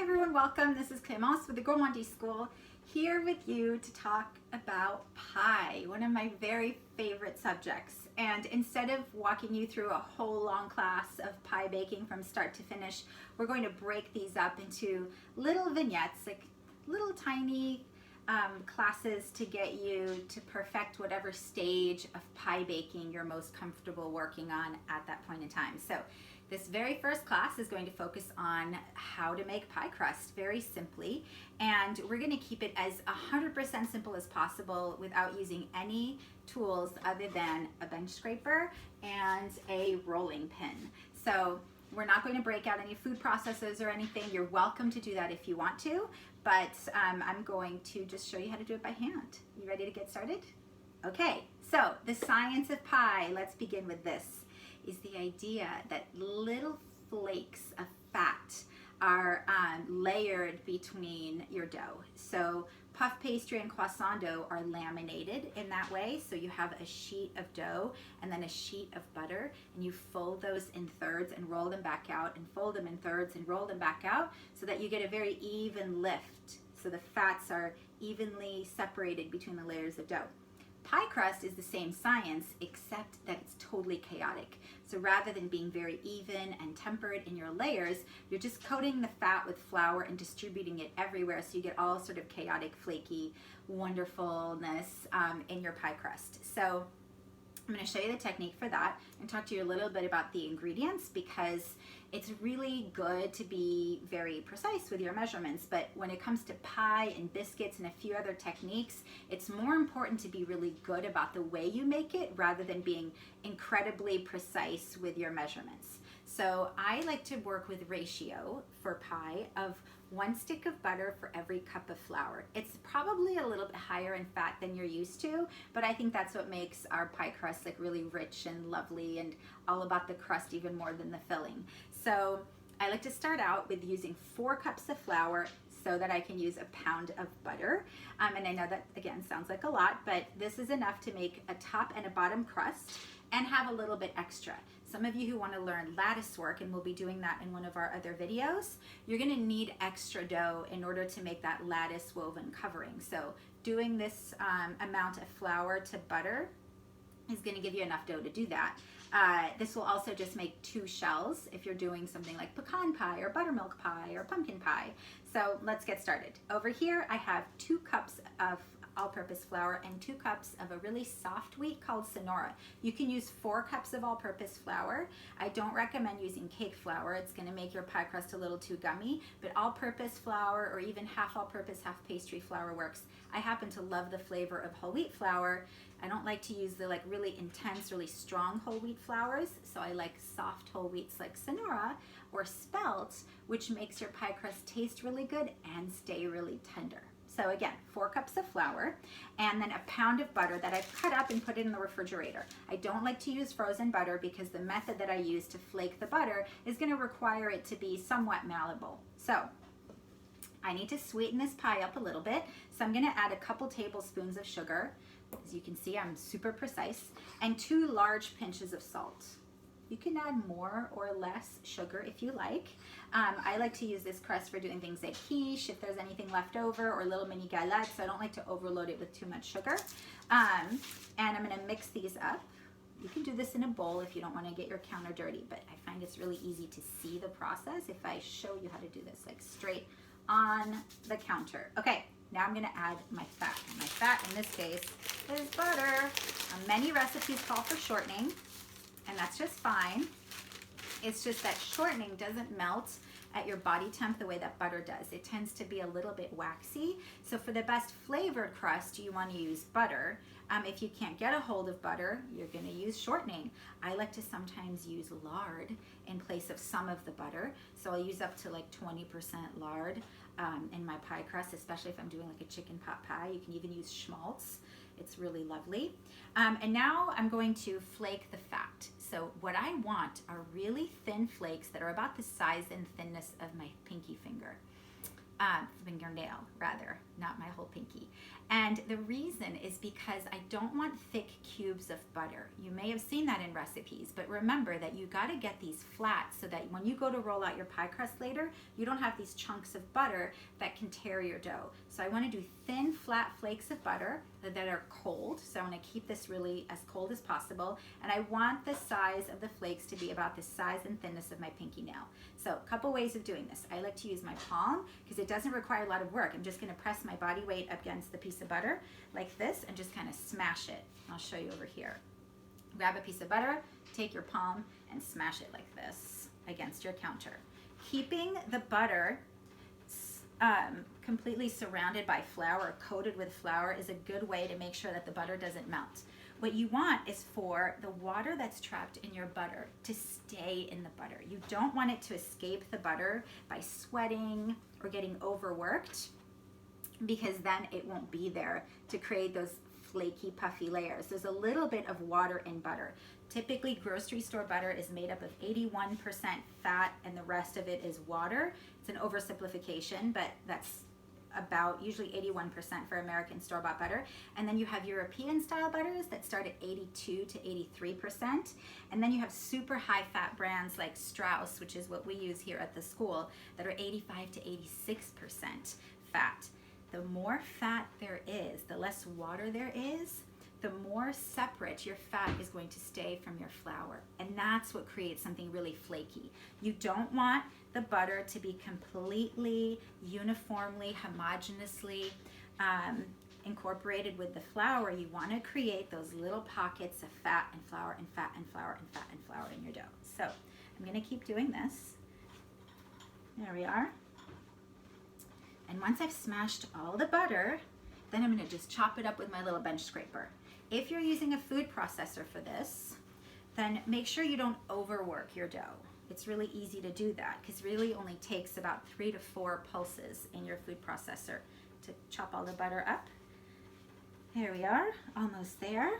everyone, welcome. This is Clémence with the Gourmandise School, here with you to talk about pie, one of my very favorite subjects. And instead of walking you through a whole long class of pie baking from start to finish, we're going to break these up into little vignettes, like little tiny classes to get you to perfect whatever stage of pie baking you're most comfortable working on at that point in time. So this very first class is going to focus on how to make pie crust very simply, and we're going to keep it as 100% simple as possible without using any tools other than a bench scraper and a rolling pin. So we're not going to break out any food processors or anything. You're welcome to do that if you want to, but I'm going to just show you how to do it by hand. You ready to get started? Okay, so the science of pie, let's begin with this, is the idea that little flakes of fat are layered between your dough. So puff pastry and croissant dough are laminated in that way. So you have a sheet of dough and then a sheet of butter, and you fold those in thirds and roll them back out, and fold them in thirds and roll them back out, so that you get a very even lift. So the fats are evenly separated between the layers of dough. Pie crust is the same science, except that it's totally chaotic. So rather than being very even and tempered in your layers, you're just coating the fat with flour and distributing it everywhere, so you get all sort of chaotic, flaky wonderfulness in your pie crust. So I'm going to show you the technique for that and talk to you a little bit about the ingredients, because it's really good to be very precise with your measurements, but when it comes to pie and biscuits and a few other techniques, it's more important to be really good about the way you make it rather than being incredibly precise with your measurements. So I like to work with ratio for pie of 1 stick of butter for every cup of flour. It's probably a little bit higher in fat than you're used to, but I think that's what makes our pie crust like really rich and lovely and all about the crust even more than the filling. So I like to start out with using 4 cups of flour so that I can use a pound of butter. And I know that again sounds like a lot, but this is enough to make a top and a bottom crust and have a little bit extra. Some of you who want to learn lattice work, and we'll be doing that in one of our other videos, you're going to need extra dough in order to make that lattice woven covering. So doing this amount of flour to butter is going to give you enough dough to do that. This will also just make 2 shells if you're doing something like pecan pie or buttermilk pie or pumpkin pie. So let's get started. Over here I have 2 cups of all-purpose flour and 2 cups of a really soft wheat called Sonora. You can use 4 cups of all-purpose flour. I don't recommend using cake flour. It's going to make your pie crust a little too gummy, but all-purpose flour or even half all-purpose, half pastry flour works. I happen to love the flavor of whole wheat flour. I don't like to use the like really intense, really strong whole wheat flours, so I like soft whole wheats like Sonora or Spelt, which makes your pie crust taste really good and stay really tender. So again, 4 cups of flour and then a pound of butter that I've cut up and put in the refrigerator. I don't like to use frozen butter because the method that I use to flake the butter is going to require it to be somewhat malleable. So I need to sweeten this pie up a little bit, so I'm going to add a couple tablespoons of sugar. As you can see, I'm super precise, and 2 large pinches of salt. You can add more or less sugar if you like. I like to use this crust for doing things like quiche, if there's anything left over, or little mini galettes, so I don't like to overload it with too much sugar. And I'm going to mix these up. You can do this in a bowl if you don't want to get your counter dirty, but I find it's really easy to see the process if I show you how to do this like straight on the counter. Okay, now I'm going to add my fat. And my fat in this case is butter. Many recipes call for shortening, and that's just fine. It's just that shortening doesn't melt at your body temp the way that butter does. It tends to be a little bit waxy. So for the best flavored crust, you want to use butter. If you can't get a hold of butter, you're going to use shortening. I like to sometimes use lard in place of some of the butter. So I'll use up to like 20% lard in my pie crust, especially if I'm doing like a chicken pot pie. You can even use schmaltz. It's really lovely. And now I'm going to flake the fat. So what I want are really thin flakes that are about the size and thinness of my pinky finger. fingernail rather, not my whole pinky. And the reason is because I don't want thick cubes of butter. You may have seen that in recipes, but remember that you gotta get these flat so that when you go to roll out your pie crust later, you don't have these chunks of butter that can tear your dough. So I wanna do thin, flat flakes of butter that are cold. So I wanna keep this really as cold as possible. And I want the size of the flakes to be about the size and thinness of my pinky nail. So a couple ways of doing this. I like to use my palm because it doesn't require a lot of work. I'm just gonna press my body weight against the piece of butter like this and just kind of smash it. I'll show you over here. Grab a piece of butter, take your palm and smash it like this against your counter. Keeping the butter completely surrounded by flour, coated with flour, is a good way to make sure that the butter doesn't melt. What you want is for the water that's trapped in your butter to stay in the butter. You don't want it to escape the butter by sweating or getting overworked, because then it won't be there to create those flaky, puffy layers. There's a little bit of water in butter. Typically, grocery store butter is made up of 81% fat and the rest of it is water. It's an oversimplification, but that's about usually 81% for American store-bought butter. And then you have European style butters that start at 82 to 83%. And then you have super high fat brands like Strauss, which is what we use here at the school, that are 85 to 86% fat. The more fat there is, the less water there is, the more separate your fat is going to stay from your flour. And that's what creates something really flaky. You don't want the butter to be completely, uniformly, homogeneously incorporated with the flour. You want to create those little pockets of fat and flour and fat and flour and fat and flour in your dough. So I'm going to keep doing this. There we are. And once I've smashed all the butter, then I'm going to just chop it up with my little bench scraper. If you're using a food processor for this, then make sure you don't overwork your dough. It's really easy to do that because it really only takes about 3 to 4 pulses in your food processor to chop all the butter up. Here we are, almost there.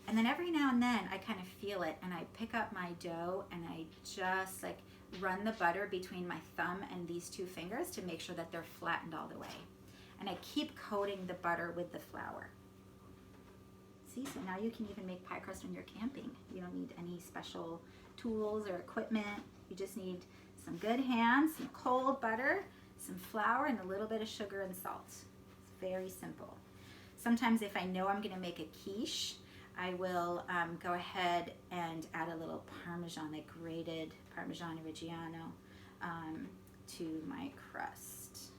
And then every now and then I kind of feel it and I pick up my dough and I just like run the butter between my thumb and these 2 fingers to make sure that they're flattened all the way. And I keep coating the butter with the flour. See, so now you can even make pie crust when you're camping. You don't need any special tools or equipment. You just need some good hands, some cold butter, some flour, and a little bit of sugar and salt. It's very simple. Sometimes if I know I'm gonna make a quiche, I will go ahead and add a little Parmesan, like grated Parmesan Reggiano to my crust.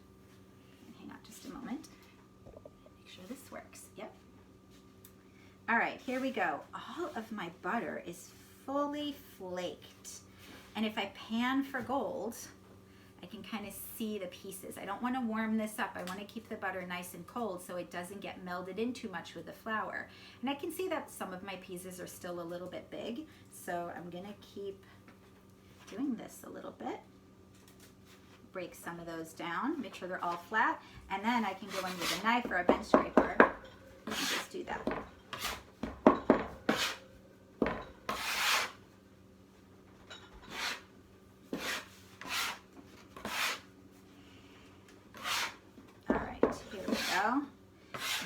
Hang on just a moment. Make sure this works. Yep. All right, here we go. All of my butter is fully flaked. And if I pan for gold, I can kind of see the pieces. I don't want to warm this up. I want to keep the butter nice and cold so it doesn't get melded in too much with the flour. And I can see that some of my pieces are still a little bit big. So I'm going to keep doing this a little bit. Break some of those down, make sure they're all flat. And then I can go in with a knife or a bench scraper and just do that.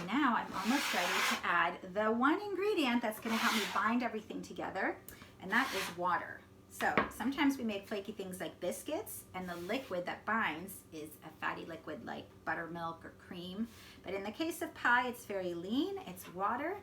Now I'm almost ready to add the one ingredient that's going to help me bind everything together, and that is water. So sometimes we make flaky things like biscuits, and the liquid that binds is a fatty liquid like buttermilk or cream. But in the case of pie, it's very lean, it's water.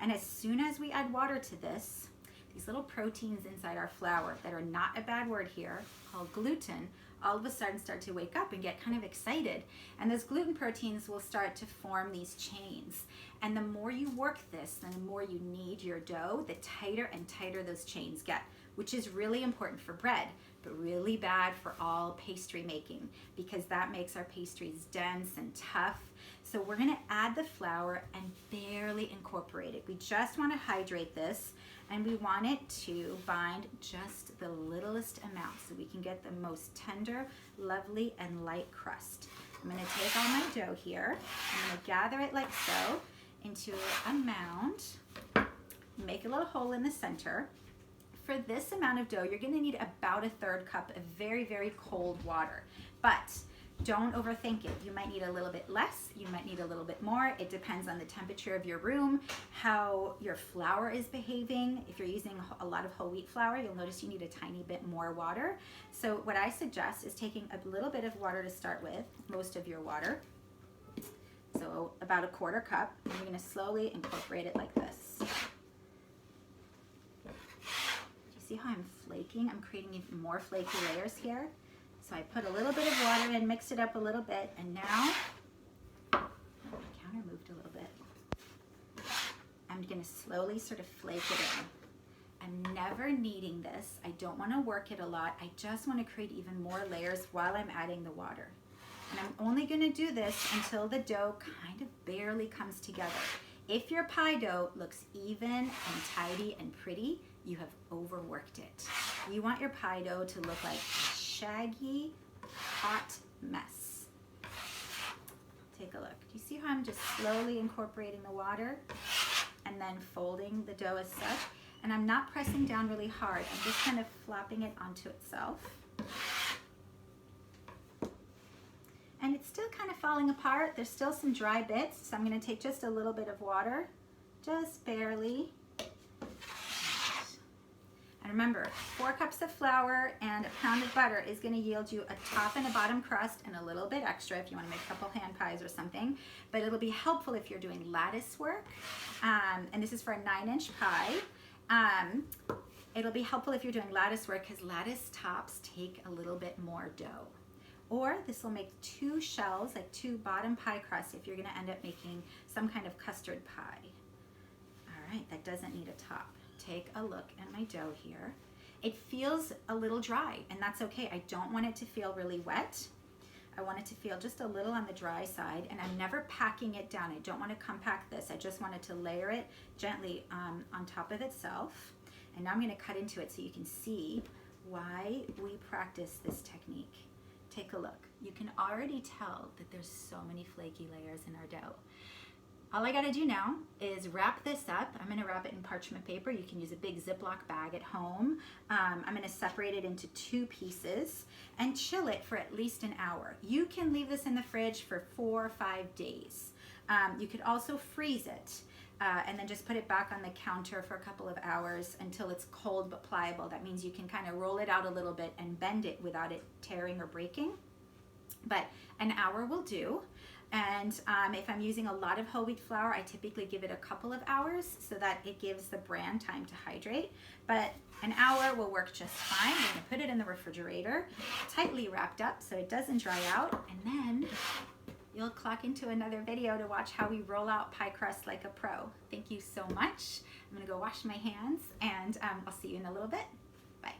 And as soon as we add water to this, these little proteins inside our flour that are not a bad word here, called gluten, all of a sudden start to wake up and get kind of excited. And those gluten proteins will start to form these chains. And the more you work this, and the more you knead your dough, the tighter and tighter those chains get, which is really important for bread, but really bad for all pastry making because that makes our pastries dense and tough. So we're gonna add the flour and barely incorporate it. We just wanna hydrate this, and we want it to bind just the littlest amount so we can get the most tender, lovely, and light crust. I'm gonna take all my dough here, I'm gonna gather it like so into a mound, make a little hole in the center. For this amount of dough, you're gonna need about a 1/3 cup of very, very cold water. But don't overthink it. You might need a little bit less, you might need a little bit more. It depends on the temperature of your room, how your flour is behaving. If you're using a lot of whole wheat flour, you'll notice you need a tiny bit more water. So what I suggest is taking a little bit of water to start with, most of your water. So about a 1/4 cup, and you're gonna slowly incorporate it like this. Do you see how I'm flaking? I'm creating even more flaky layers here. So I put a little bit of water in, mixed it up a little bit, and now, my counter moved a little bit. I'm gonna slowly sort of flake it in. I'm never kneading this. I don't wanna work it a lot. I just wanna create even more layers while I'm adding the water. And I'm only gonna do this until the dough kind of barely comes together. If your pie dough looks even and tidy and pretty, you have overworked it. You want your pie dough to look like a shaggy, hot mess. Take a look. Do you see how I'm just slowly incorporating the water and then folding the dough as such? And I'm not pressing down really hard. I'm just kind of flopping it onto itself. And it's still kind of falling apart. There's still some dry bits, so I'm gonna take just a little bit of water, just barely. And remember, 4 cups of flour and a pound of butter is gonna yield you a top and a bottom crust and a little bit extra if you wanna make a couple hand pies or something. But it'll be helpful if you're doing lattice work. And this is for a 9-inch pie. It'll be helpful if you're doing lattice work because lattice tops take a little bit more dough. Or this will make 2 shells, like 2 bottom pie crusts if you're gonna end up making some kind of custard pie. All right, that doesn't need a top. Take a look at my dough here. It feels a little dry, and that's okay. I don't want it to feel really wet. I want it to feel just a little on the dry side, and I'm never packing it down. I don't want to compact this. I just wanted to layer it gently on top of itself. And now I'm gonna cut into it so you can see why we practice this technique. Take a look. You can already tell that there's so many flaky layers in our dough. All I gotta do now is wrap this up. I'm gonna wrap it in parchment paper. You can use a big Ziploc bag at home. I'm gonna separate it into 2 pieces and chill it for at least an hour. You can leave this in the fridge for 4 or 5 days. You could also freeze it and then just put it back on the counter for a couple of hours until it's cold but pliable. That means you can kind of roll it out a little bit and bend it without it tearing or breaking. But an hour will do. And if I'm using a lot of whole wheat flour, I typically give it a couple of hours so that it gives the bran time to hydrate. But an hour will work just fine. We're gonna put it in the refrigerator, tightly wrapped up so it doesn't dry out. And then you'll clock into another video to watch how we roll out pie crust like a pro. Thank you so much. I'm gonna go wash my hands and I'll see you in a little bit. Bye.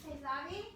Hey, Zabi.